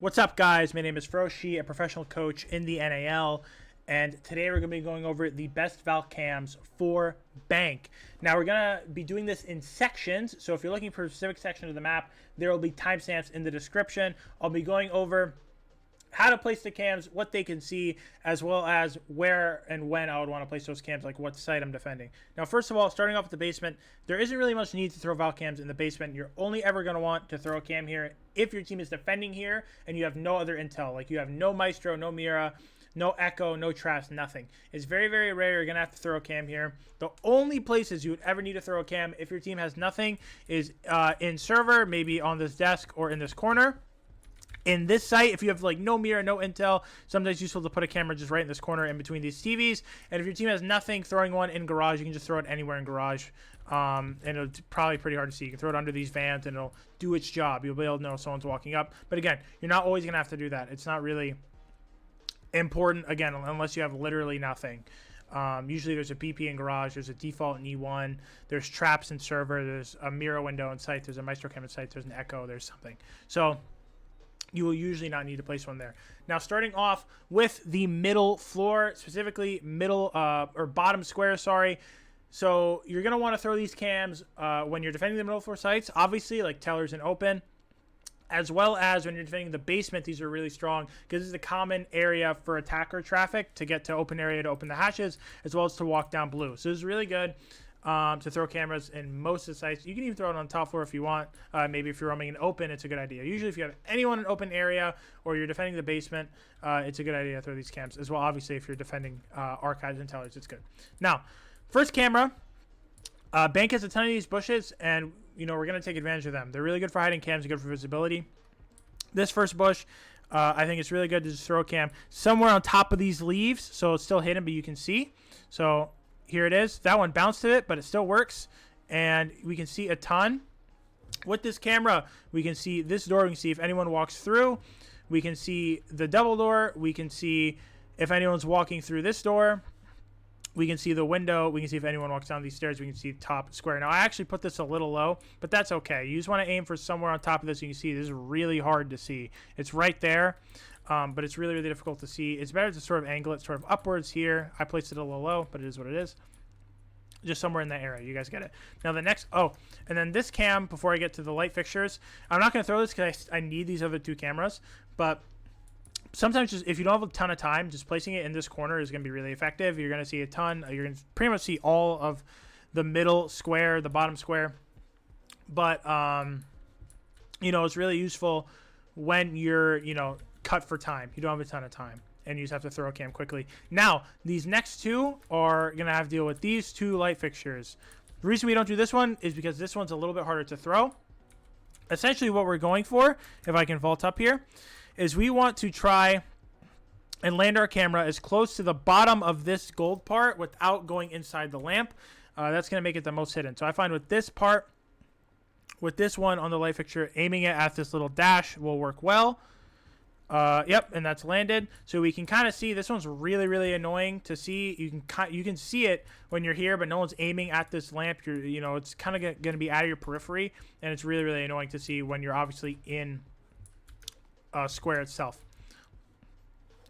What's up, guys? My name is Froshi, a professional coach in the NAL, and today we're going to be going over the best Valk cams for Bank. Now, we're going to be doing this in sections, so if you're looking for a specific section of the map, there will be timestamps in the description. I'll be going over how to place the cams, what they can see, as well as where and when I would want to place those cams, like what site I'm defending. Now, first of all, starting off with the basement, there isn't really much need to throw Valk cams in the basement. You're only ever going to want to throw a cam here if your team is defending here and you have no other intel. Like you have no Maestro, no Mira, no Echo, no Traps, nothing. It's very, very rare you're going to have to throw a cam here. The only places you would ever need to throw a cam if your team has nothing is in server, maybe on this desk or in this corner. In this site, if you have like no mirror, no intel, sometimes it's useful to put a camera just right in this corner in between these TVs. And if your team has nothing, throwing one in garage, you can just throw it anywhere in garage. And it's probably pretty hard to see. You can throw it under these vans and it'll do its job. You'll be able to know if someone's walking up. But again, you're not always going to have to do that. It's not really important, again, unless you have literally nothing. Usually there's a BP in garage, there's a default in E1, there's traps in server, there's a mirror window in site, there's a Maestro cam in site, there's an Echo, there's something. So you will usually not need to place one there. Now, starting off with the middle floor, specifically middle or bottom square, sorry. So you're going to want to throw these cams when you're defending the middle floor sites, obviously, like tellers and open, as well as when you're defending the basement. These are really strong because this is a common area for attacker traffic to get to open area to open the hatches, as well as to walk down blue. So this is really good to throw cameras in most of the sites. You can even throw it on the top floor if you want. Maybe if you're roaming an open, it's a good idea. Usually if you have anyone in an open area or you're defending the basement, it's a good idea to throw these cams as well. Obviously, if you're defending archives and tellers, it's good. Now, first camera, Bank has a ton of these bushes, and we're going to take advantage of them. They're really good for hiding cams and good for visibility. This first bush, I think it's really good to just throw a cam somewhere on top of these leaves, so it's still hidden, but you can see. So here it is. That one bounced to it, but it still works, and we can see a ton. With this camera, we can see this door. We can see if anyone walks through. We can see the double door. We can see if anyone's walking through this door. We can see the window. We can see if anyone walks down these stairs. We can see top square. Now, I actually put this a little low, but that's okay. You just want to aim for somewhere on top of this. You can see this is really hard to see. It's right there, but it's really, really difficult to see. It's better to sort of angle it sort of upwards here. I placed it a little low, but it is what it is. Just somewhere in that area. You guys get it. Now, the next, and then this cam, before I get to the light fixtures, I'm not going to throw this because I need these other two cameras, but sometimes just if you don't have a ton of time, just placing it in this corner is going to be really effective. You're going to see a ton. You're going to pretty much see all of the middle square, the bottom square. But, it's really useful when you're, cut for time. You don't have a ton of time, and you just have to throw a cam quickly. Now, these next two are going to have to deal with these two light fixtures. The reason we don't do this one is because this one's a little bit harder to throw. Essentially, what we're going for, if I can vault up here, is we want to try and land our camera as close to the bottom of this gold part without going inside the lamp. That's going to make it the most hidden. So I find with this part, with this one on the light fixture, aiming it at this little dash will work well. Yep, and that's landed. So we can kind of see this one's really, really annoying to see. You can see it when you're here, but no one's aiming at this lamp. It's kind of going to be out of your periphery, and it's really, really annoying to see when you're obviously in square itself.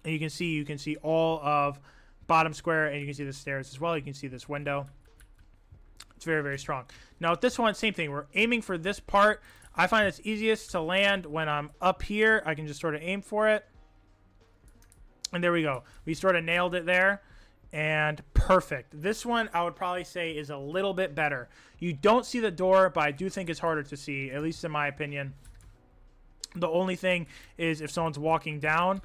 And you can see all of bottom square, and you can see the stairs as well. You can see this window. It's very, very strong. Now with this one, same thing. We're aiming for this part. I find it's easiest to land when I'm up here. I can just sort of aim for it. And there we go. We sort of nailed it there. And perfect. This one I would probably say is a little bit better. You don't see the door, but I do think it's harder to see, at least in my opinion. The only thing is if someone's walking down,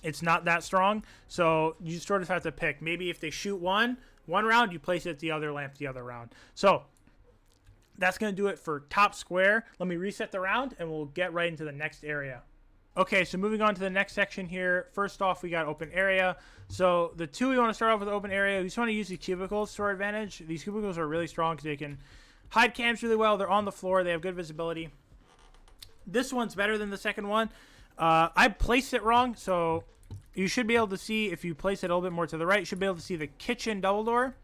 it's not that strong. So you sort of have to pick. Maybe if they shoot one round, you place it at the other lamp the other round. So that's going to do it for top square. Let me reset the round, and we'll get right into the next area. Okay, so moving on to the next section here. First off, we got open area. So the two we want to start off with open area. We just want to use the cubicles to our advantage. These cubicles are really strong because they can hide cams really well. They're on the floor. They have good visibility. This one's better than the second one. I placed it wrong, so you should be able to see, if you place it a little bit more to the right, you should be able to see the kitchen double door,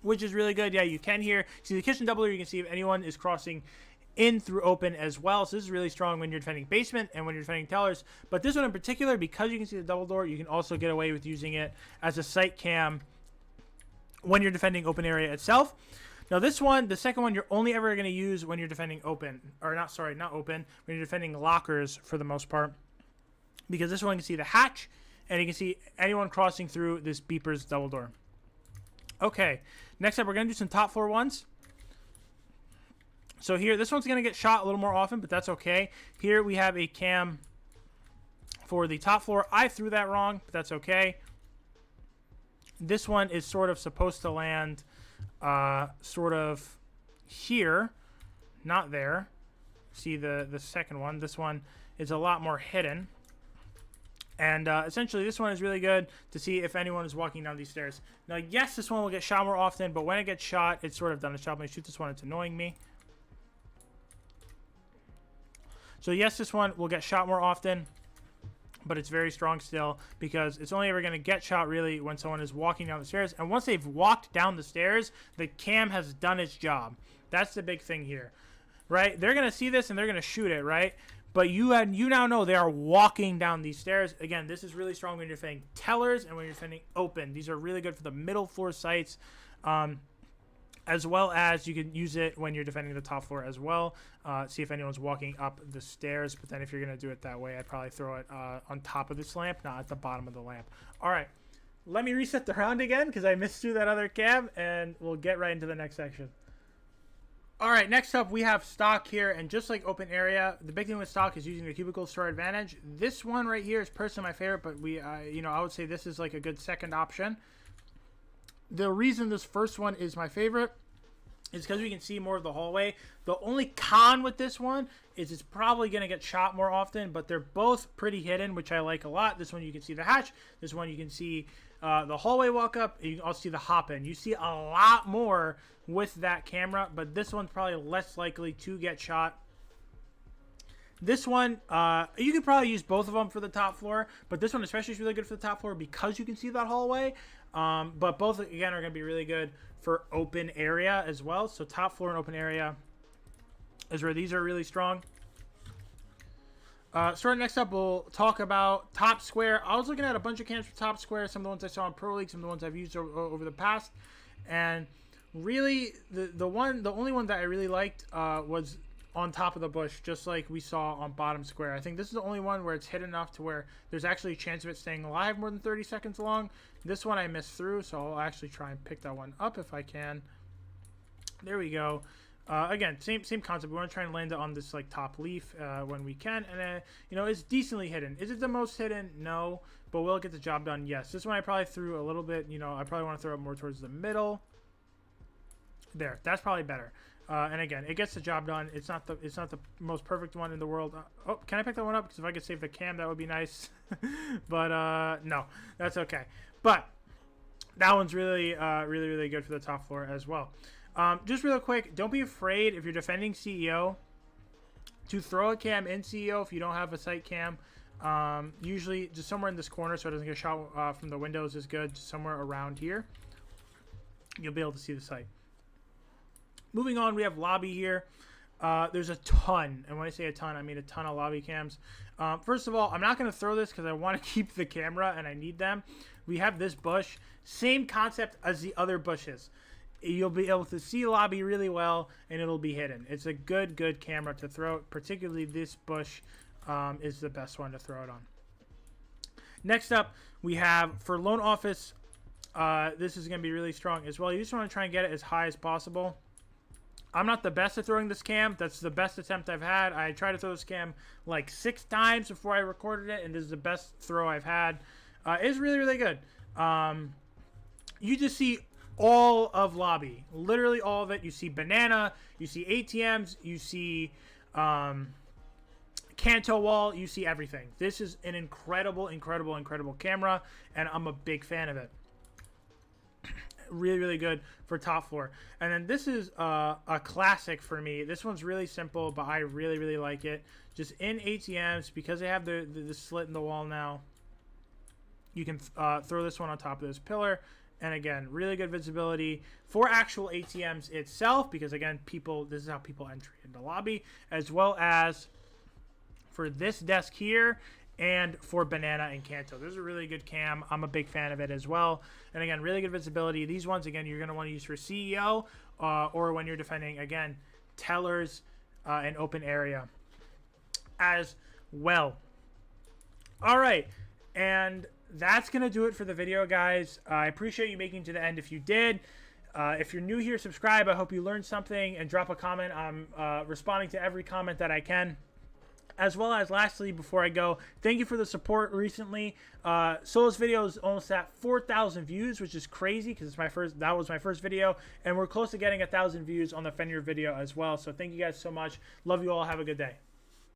which is really good. Yeah, you can see the kitchen double door. You can see if anyone is crossing in through open as well. So this is really strong when you're defending basement and when you're defending tellers. But this one in particular, because you can see the double door, you can also get away with using it as a sight cam when you're defending open area itself. Now this one, the second one, you're only ever going to use when you're defending open, or not open, when you're defending lockers for the most part, because this one can see the hatch and you can see anyone crossing through this beeper's double door. Okay, next up we're going to do some top floor ones. So here, this one's going to get shot a little more often, but that's okay. Here we have a cam for the top floor. I threw that wrong, but that's okay. This one is sort of supposed to land sort of here, not there. See the second one. This one is a lot more hidden. And essentially, this one is really good to see if anyone is walking down these stairs. Now, yes, this one will get shot more often, but when it gets shot, it's sort of done its job. Let me shoot this one. It's annoying me. So, yes, this one will get shot more often, but it's very strong still because it's only ever going to get shot, really, when someone is walking down the stairs. And once they've walked down the stairs, the cam has done its job. That's the big thing here, right? They're going to see this, and they're going to shoot it, right? But you now know they are walking down these stairs. Again, this is really strong when you're defending tellers and when you're defending open. These are really good for the middle floor sites, as well as you can use it when you're defending the top floor as well. See if anyone's walking up the stairs. But then if you're going to do it that way, I'd probably throw it on top of this lamp, not at the bottom of the lamp. All right, let me reset the round again because I missed through that other cam, and we'll get right into the next section. All right, next up we have stock here, and just like open area, the big thing with stock is using the cubicles to our advantage. This one right here is personally my favorite, but I would say this is like a good second option. The reason this first one is my favorite is because we can see more of the hallway. The only con with this one is it's probably going to get shot more often, but they're both pretty hidden, which I like a lot. This one you can see the hatch. This one you can see the hallway walk up. You can also see the hop in. You see a lot more with that camera, but this one's probably less likely to get shot. This one, you could probably use both of them for the top floor, but this one especially is really good for the top floor because you can see that hallway. But both, again, are going to be really good for open area as well. So top floor and open area is where these are really strong. Starting next up, we'll talk about top square. I was looking at a bunch of cams for top square, some of the ones I saw in Pro League, some of the ones I've used over the past. And really, the only one that I really liked was on top of the bush, just like we saw on bottom square. I think this is the only one where it's hidden enough to where there's actually a chance of it staying alive more than 30 seconds long. This one I missed through, so I'll actually try and pick that one up if I can. There we go. Again, same concept. We want to try and land it on this like top leaf when we can, and it's decently hidden. Is it the most hidden? No, but will it get the job done? Yes. This one I probably threw a little bit. I probably want to throw it more towards the middle. There, that's probably better. And again, it gets the job done. It's not the most perfect one in the world. Oh, can I pick that one up? Because if I could save the cam, that would be nice. But no, that's okay. But that one's really, really good for the top floor as well. Just real quick, don't be afraid if you're defending CEO to throw a cam in CEO if you don't have a sight cam. Usually just somewhere in this corner so it doesn't get shot from the windows is good. Just somewhere around here, you'll be able to see the sight. Moving on, we have lobby here. There's a ton, and when I say a ton, I mean a ton of lobby cams. First of all, I'm not going to throw this because I want to keep the camera and I need them. We have this bush. Same concept as the other bushes. You'll be able to see lobby really well, and it'll be hidden. It's a good camera to throw. Particularly this bush is the best one to throw it on. Next up, we have for lone office. This is going to be really strong as well. You just want to try and get it as high as possible. I'm not the best at throwing this cam. That's the best attempt I've had. I tried to throw this cam like 6 times before I recorded it, and this is the best throw I've had. It's really good. You just see all of lobby, literally all of it. You see banana, you see ATMs, you see Canto wall, you see everything. This is an incredible camera, and I'm a big fan of it. Really good for top floor. And then this is a classic for me. This one's really simple, but I really like it. Just in ATMs, because they have the slit in the wall now, you can throw this one on top of this pillar, And again, really good visibility for actual ATMs itself, because again, this is how people enter into the lobby, as well as for this desk here and for Banana and Kanto. This is a really good cam. I'm a big fan of it as well. And again, really good visibility. These ones, again, you're going to want to use for CEO or when you're defending, again, tellers and open area as well. All right. And that's going to do it for the video, guys. I appreciate you making it to the end if you did. If you're new here, subscribe. I hope you learned something, and drop a comment. I'm responding to every comment that I can. As well as, lastly, before I go, thank you for the support recently. Solo's video is almost at 4,000 views, which is crazy because that was my first video, and we're close to getting 1,000 views on the Fenrir video as well. So thank you guys so much. Love you all. Have a good day.